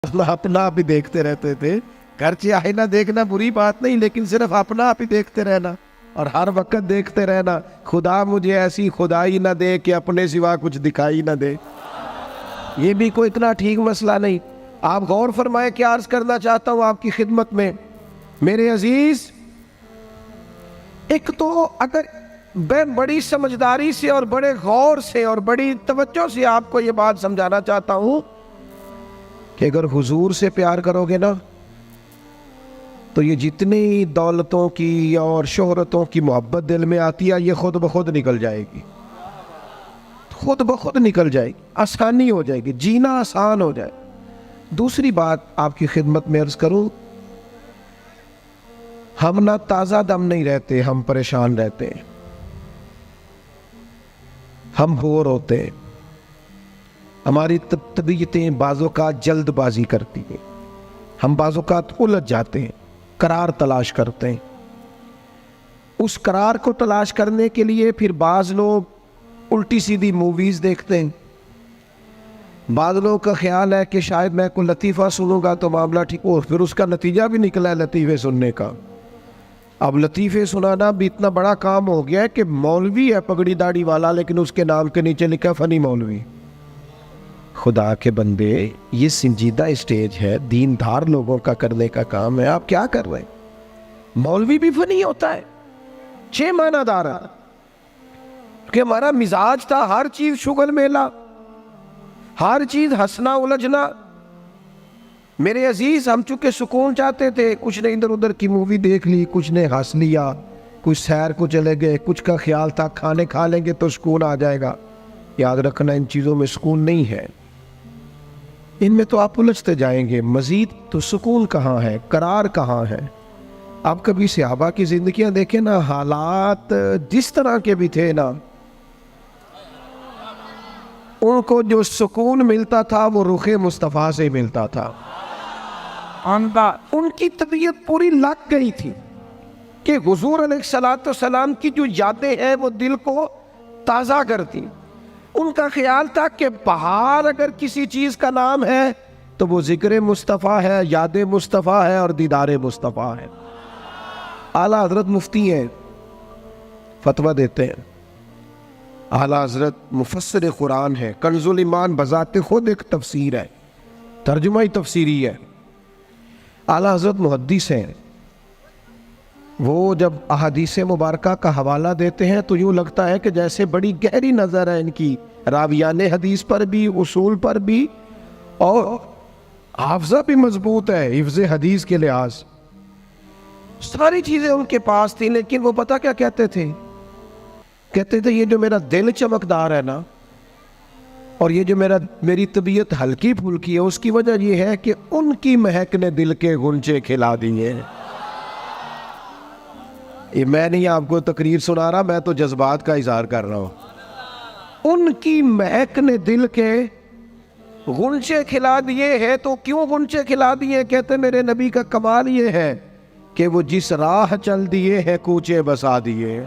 अपना आप ही देखते रहते थे। घर से आईना देखना बुरी बात नहीं, लेकिन सिर्फ अपना आप ही देखते रहना और हर वक्त देखते रहना, खुदा मुझे ऐसी खुदाई ना दे कि अपने सिवा कुछ दिखाई ना दे। ये भी कोई इतना ठीक मसला नहीं। आप गौर फरमाए, क्या अर्ज करना चाहता हूँ आपकी खिदमत में मेरे अजीज। एक तो अगर मैं बड़ी समझदारी से और बड़े गौर से और बड़ी तवज्जो से आपको ये बात समझाना चाहता हूँ कि अगर हुजूर से प्यार करोगे ना, तो ये जितनी दौलतों की और शोहरतों की मोहब्बत दिल में आती है, ये खुद ब खुद निकल जाएगी, खुद ब खुद निकल जाएगी, आसानी हो जाएगी, जीना आसान हो जाए। दूसरी बात आपकी खिदमत में अर्ज करूं, हम ना ताज़ा दम नहीं रहते, हम परेशान रहते हैं, हम बोर होते हैं, हमारी तबीयतें बाज़ोकात जल्दबाजी करती हैं, हम बाज़ोकात उलझ जाते हैं, करार तलाश करते हैं। उस करार को तलाश करने के लिए फिर बाज़ लोग उल्टी सीधी मूवीज़ देखते हैं। बाज़ लोगों का ख्याल है कि शायद मैं कोई लतीफ़ा सुनूंगा तो मामला ठीक हो, फिर उसका नतीजा भी निकला है लतीफ़े सुनने का। अब लतीफ़े सुनाना भी इतना बड़ा काम हो गया है कि मौलवी है पगड़ी दाढ़ी वाला, लेकिन उसके नाम के नीचे लिखा फ़नी मौलवी। खुदा के बंदे, ये संजीदा स्टेज है, दीनदार लोगों का करने का काम है, आप क्या कर रहे हैं? मौलवी भी फनी होता है, 6 मानादार है कि हमारा मिजाज था हर चीज शुगल मेला, हर चीज हंसना उलझना। मेरे अजीज, हम चूंकि सुकून चाहते थे, कुछ ने इधर उधर की मूवी देख ली, कुछ ने हंस लिया, कुछ सैर को चले गए, कुछ का ख्याल था खाने खा लेंगे तो सुकून आ जाएगा। याद रखना, इन चीज़ों में सुकून नहीं है, इनमें तो आप उलझते जाएंगे। मजीद तो सुकून कहाँ है, करार कहाँ है? आप कभी सहाबा की जिंदगियां देखें ना, हालात जिस तरह के भी थे ना, उनको जो सुकून मिलता था वो रुखे मुस्तफ़ा से मिलता था। उनकी तबीयत पूरी लग गई थी कि हुजूर अलैहिस्सलाम की जो यादें हैं वो दिल को ताज़ा करती। उनका ख्याल था कि बाहर अगर किसी चीज़ का नाम है तो वो जिक्र मुस्तफ़ा है, याद मुस्तफ़ा है और दीदार मुस्तफ़ा है। आला हजरत मुफ्ती हैं, फतवा देते हैं। आला हजरत मुफस्सिर कुरान है, कंजुल ईमान बजाते खुद एक तफसीर है, तर्जुमा ही तफसीरी है। आला हजरत मुहद्दिस हैं, वो जब अहादीस मुबारका का हवाला देते हैं तो यूँ लगता है कि जैसे बड़ी गहरी नज़र है इनकी, रावियाने हदीस पर भी, उसूल पर भी, और हाफजा भी मजबूत है हिफ्ज़े हदीस के लिहाज। सारी चीज़ें उनके पास थी, लेकिन वो पता क्या कहते थे? कहते थे ये जो मेरा दिल चमकदार है ना, और ये जो मेरी तबीयत हल्की फुल्की है, उसकी वजह ये है कि उनकी महक ने दिल के गुंचे खिला दिए। ये मैं नहीं आपको तकरीर सुना रहा, मैं तो जज्बात का इजहार कर रहा हूं। उनकी महक ने दिल के गुंचे खिला दिए हैं। तो क्यों गुंचे खिला दिए? कहते मेरे नबी का कमाल ये है कि वो जिस राह चल दिए हैं कूचे बसा दिए।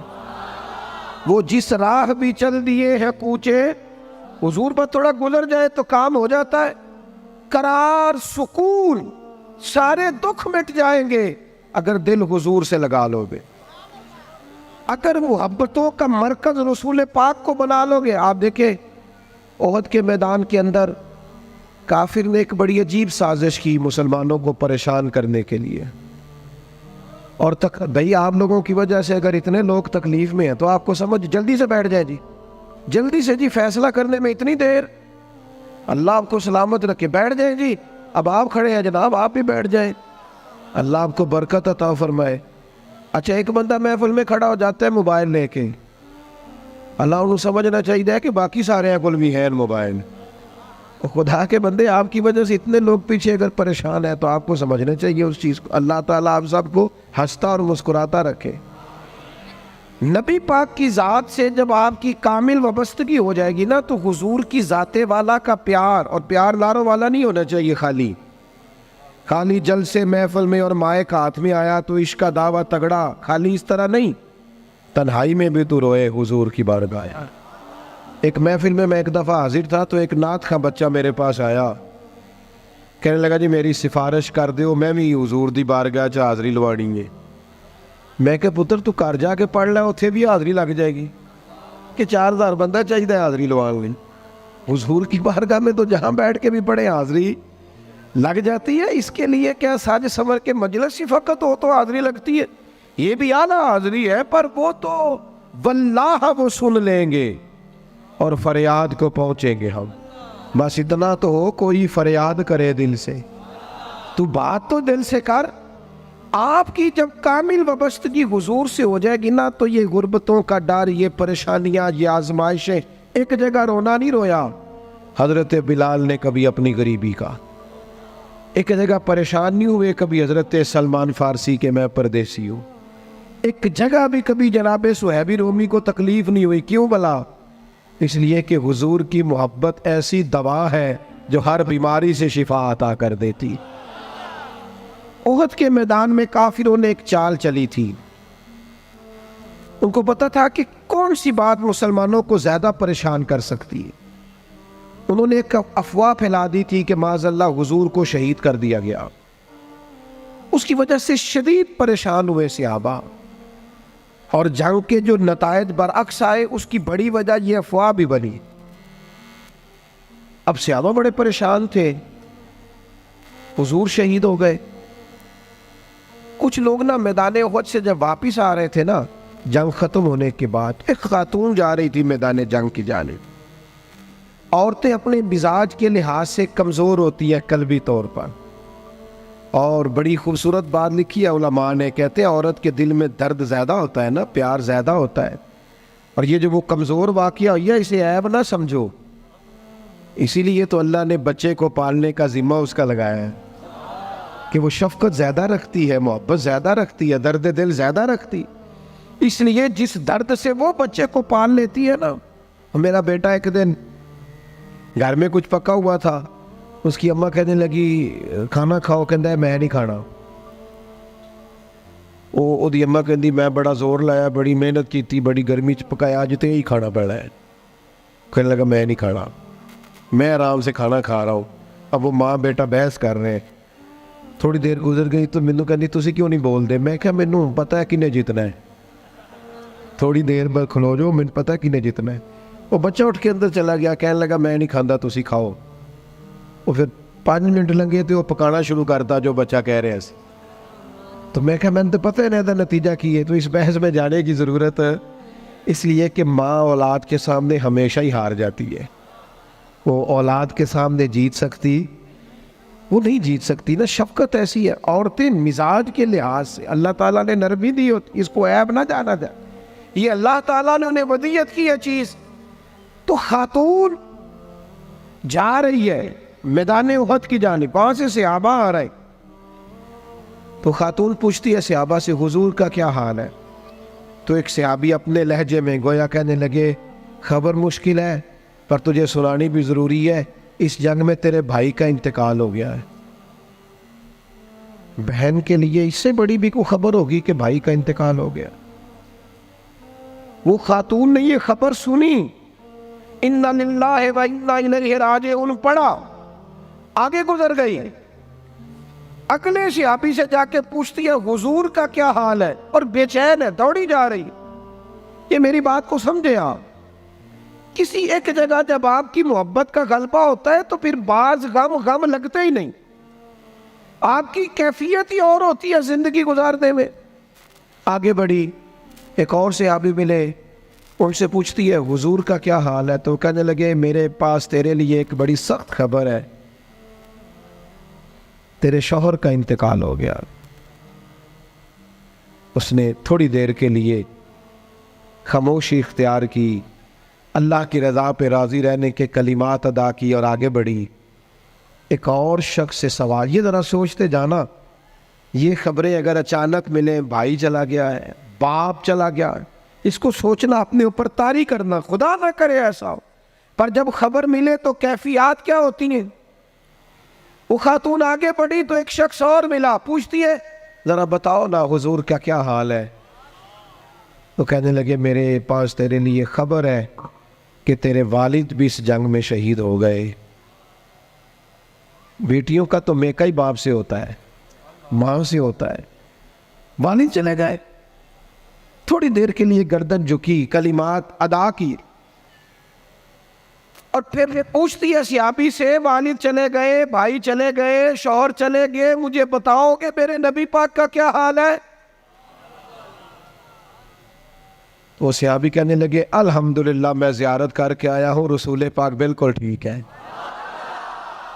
वो जिस राह भी चल दिए हैं कूचे, हुजूर पर थोड़ा गुजर जाए तो काम हो जाता है। करार, सुकून, सारे दुख मिट जाएंगे अगर दिल हुजूर से लगा लोगे। अगर मुहब्बतों का मरकज रसूल पाक को बना लोगे। आप देखें ओहद के मैदान के अंदर काफिर ने एक बड़ी अजीब साजिश की मुसलमानों को परेशान करने के लिए। और भाई आप लोगों की वजह से अगर इतने लोग तकलीफ में हैं तो आपको समझ जल्दी से बैठ जाए जी, जल्दी से जी, फैसला करने में इतनी देर, अल्लाह आपको सलामत रखे, बैठ जाए जी। अब आप खड़े हैं जनाब, आप भी बैठ जाए, अल्लाह आपको बरकत अता फरमाए। अच्छा, एक बंदा महफिल में खड़ा हो जाता है मोबाइल लेके, अल्लाह उन्हें समझना चाहिए कि बाकी सारे कुल भी है मोबाइल। और खुदा के बंदे, आपकी वजह से इतने लोग पीछे अगर परेशान है तो आपको समझना चाहिए उस चीज़ को। अल्लाह ताला आप सबको हंसता और मुस्कुराता रखे। नबी पाक की ज़ात से जब आपकी कामिल वाबस्तगी हो जाएगी ना, तो हुजूर की ज़ाते वाला का प्यार, और प्यार लारों वाला नहीं होना चाहिए, खाली जल से महफिल में और माए का हाथ में आया तो इश्क का दावा तगड़ा, खाली इस तरह नहीं। तन्हाई में भी तू रोए हुजूर की बारगाह। एक महफिल में मैं एक दफ़ा हाजिर था तो एक नात का बच्चा मेरे पास आया कहने लगा जी मेरी सिफारिश कर दो, मैं भी हजूर दी बारगाह च हाज़री लवानी है। मैं क्या पुत्र तू घर जाके पढ़ लै, उत्थे भी हाज़री लग जाएगी कि 4000 बंदा चाहिए हाज़री लवाने लई। हुजूर की बारगाह में तो जहाँ बैठ के भी पढ़े हाज़री लग जाती है। इसके लिए क्या साज संवर के मजलिस ही फ़कत हो तो हाज़री लगती है? ये भी आला हाज़री है, पर वो तो वल्लाह वो सुन लेंगे और फरियाद को पहुँचेंगे हम। बस इतना तो हो, कोई फरियाद करे दिल से, तू बात तो दिल से कर। आपकी जब कामिल वाबस्तगी हुजूर से हो जाएगी ना, तो ये गुर्बतों का डर, ये परेशानियाँ, ये आजमाइशें, एक जगह रोना नहीं रोया हज़रत बिलाल ने कभी अपनी गरीबी का, एक जगह परेशान नहीं हुए कभी हज़रत सलमान फ़ारसी के मैं परदेसी हूँ, एक जगह भी कभी जनाब सुहैबी रूमी को तकलीफ़ नहीं हुई। क्यों भला? इसलिए कि हुजूर की मोहब्बत ऐसी दवा है जो हर बीमारी से शिफा अता कर देती। ओहद के मैदान में काफिरों ने एक चाल चली थी। उनको पता था कि कौन सी बात मुसलमानों को ज्यादा परेशान कर सकती है। उन्होंने एक अफवाह फैला दी थी कि माज़अल्लाह हुजूर को शहीद कर दिया गया। उसकी वजह से शदीद परेशान हुए सहाबा, और जंग के जो नतायज बरअक्स आए उसकी बड़ी वजह यह अफवाह भी बनी। अब सहाबा बड़े परेशान थे, हुजूर शहीद हो गए। कुछ लोग ना मैदान उहद से जब वापिस आ रहे थे ना, जंग खत्म होने के बाद, एक खातून जा रही थी मैदान जंग की जानिब। औरतें अपने मिजाज के लिहाज से कमज़ोर होती हैं कल्बी तौर पर, और बड़ी खूबसूरत बात लिखी है उलमा ने, कहते हैं औरत के दिल में दर्द ज़्यादा होता है ना, प्यार ज़्यादा होता है, और ये जो वो कमज़ोर वाक़या हुई है इसे ऐब ना समझो। इसीलिए तो अल्लाह ने बच्चे को पालने का ज़िम्मा उसका लगाया है कि वो शफ़क़त ज़्यादा रखती है, मोहब्बत ज़्यादा रखती है, दर्द दिल ज़्यादा रखती। इसलिए जिस दर्द से वो बच्चे को पाल लेती है ना। मेरा बेटा एक दिन घर में कुछ पका हुआ था, उसकी अम्मा कहने लगी खाना खाओ, कहता है मैं नहीं खाना। ओदी अम्मा कहती मैं बड़ा जोर लाया, बड़ी मेहनत की, बड़ी गर्मी च पकाया, अज तो यही खाना पड़ा है। कहने लगा मैं नहीं खाना, मैं आराम से खाना खा रहा हूँ। अब वो माँ बेटा बहस कर रहे हैं। थोड़ी देर गुजर गई तो मैनू कहती तुसी क्यों नहीं बोलते? मैं क्या मैनू पता है किन्ने जितना है, थोड़ी देर बाद खलो जाओ, मैनू पता है किन्ने जितना है। वो बच्चा उठ के अंदर चला गया, कहने लगा मैं नहीं खाता, तुसी खाओ। वो फिर 5 मिनट लगे तो वो पकाना शुरू करता जो बच्चा कह रहे थे। तो मैं क्या मैंने तो पता है ना नतीजा की है, तो इस बहस में जाने की ज़रूरत है। इसलिए कि माँ औलाद के सामने हमेशा ही हार जाती है। वो औलाद के सामने जीत सकती, वो नहीं जीत सकती ना। शफकत ऐसी है। औरतें मिजाज के लिहाज से अल्लाह ताला ने नरमी दी होती, इसको ऐब ना जाना जाए, ये अल्लाह ताला ने उन्हें वदियत की है चीज़। तो खातून जा रही है मैदान उहद की जानिब, वहां से सहाबा आ रहे। तो खातून पूछती है सहाबा से हुजूर का क्या हाल है? तो एक सहाबी अपने लहजे में गोया कहने लगे खबर मुश्किल है, पर तुझे सुनानी भी ज़रूरी है। इस जंग में तेरे भाई का इंतकाल हो गया है। बहन के लिए इससे बड़ी भी कोई खबर होगी कि भाई का इंतकाल हो गया? वो खातून ने ये खबर सुनी, इन्ना लिल्लाहि व इन्ना इलैहि राजिऊन पढ़ा, आगे गुजर गई। अगले सहाबी से जाके पूछती है हुजूर का क्या हाल है, और बेचैन है, दौड़ी जा रही। ये मेरी बात को समझे आप। किसी एक जगह जब आपकी मोहब्बत का गलबा होता है तो फिर बाज गम लगते ही नहीं। आपकी कैफियत ही और होती है जिंदगी गुजारने में। आगे बढ़ी, एक और सहाबी मिले, उनसे पूछती है हुजूर का क्या हाल है? तो कहने लगे मेरे पास तेरे लिए एक बड़ी सख्त खबर है, तेरे शौहर का इंतकाल हो गया। उसने थोड़ी देर के लिए खामोशी इख्तियार की, अल्लाह की रज़ा पे राज़ी रहने के कलिमात अदा की और आगे बढ़ी। एक और शख्स से सवाल, ये ज़रा सोचते जाना, ये खबरें अगर अचानक मिले, भाई चला गया है, बाप चला गया है, इसको सोचना, अपने ऊपर तारी करना, खुदा ना करे ऐसा हो। पर जब खबर मिले तो कैफियत क्या होती है। वो खातून आगे बढ़ी तो एक शख्स और मिला, पूछती है ज़रा बताओ ना हुजूर का क्या हाल है? तो कहने लगे मेरे पास तेरे लिए खबर है कि तेरे वालिद भी इस जंग में शहीद हो गए। बेटियों का तो मेका ही बाप से होता है, माँ से होता है। वालिद चले गए, थोड़ी देर के लिए गर्दन झुकी, कलिमात अदा की, और फिर पूछती है सियाबी से, वालिद चले गए, भाई चले गए, शौहर चले गए, मुझे बताओ कि मेरे नबी पाक का क्या हाल है। तो सियाबी कहने लगे, अल्हम्दुलिल्लाह मैं ज़ियारत करके आया हूँ, रसूल पाक बिल्कुल ठीक है।